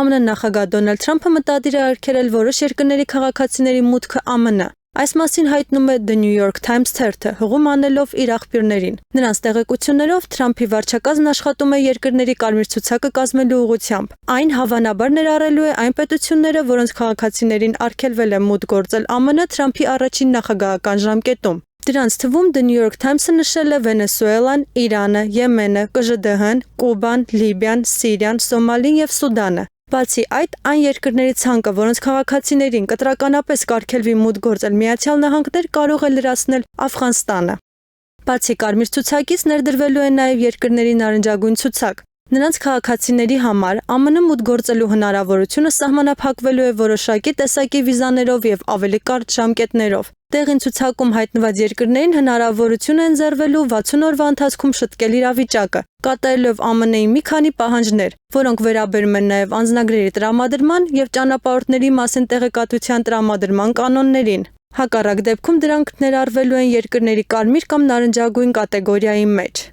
ԱՄՆ նախագահ Դոնալդ Թրամփը մտադիր է արգելել որոշ երկրների քաղաքացիների մուտքը ԱՄՆ։ Այս մասին հայտնում է The New York Times թերթը, հղում անելով իր աղբյուրներին։ Նրանց տեղեկություններով Թրամփի վարչակազմն աշխատում է երկրների կարմիր ցուցակը կազմելու ուղղությամբ։ Այն հավանաբար ներառելու է այն պետությունները, որոնց քաղաքացիներին արգելվել է մուտք գործել ԱՄՆ Թրամփի առաջին նախագահական ժամկետում։ Դրանց թվում The New York Times-ը նշել է Վենեսուելան, Իրանը, Եմենը, ԿԺԴՀ-ն, Կուբան, Լիբիան, Սիրիան, Սոմալին եւ Սուդանը։ Բացի այդ, այն երկրների ցանկը, որոնց քաղաքացիներին կտրականապես կարգելվի մուտք գործել Միացյալ Նահանգներ, կարող է լրացնել Աֆղանստանը։ Բացի կարմիր ցուցակից ներդրվելու է նաև երկրների նարնջագույն ցուցակ։ Նրանց քաղաքացիների համար ԱՄՆ մուտք գործելու հնարավորությունը սահմանափակվելու է որոշակի տեսակի վիզաներով եւ ավելի կարճ ժամկետներով։ Տեղին ցուցակում հայտնված երկրներին հնարավորություն է ընձեռվելու 60 օրվա ընթացքում շտկել իրավիճակը, կատարելով ԱՄՆ-ի մի քանի պահանջներ, որոնք վերաբերում են նաև անձնագրերի տրամադրման եւ ճանապարհորդների մասին տեղեկատվության տրամադրման կանոններին։ Հակառակ դեպքում դրանք ներառվելու են երկրների կարմիր կամ նարնջագույն կատեգորիայի մեջ։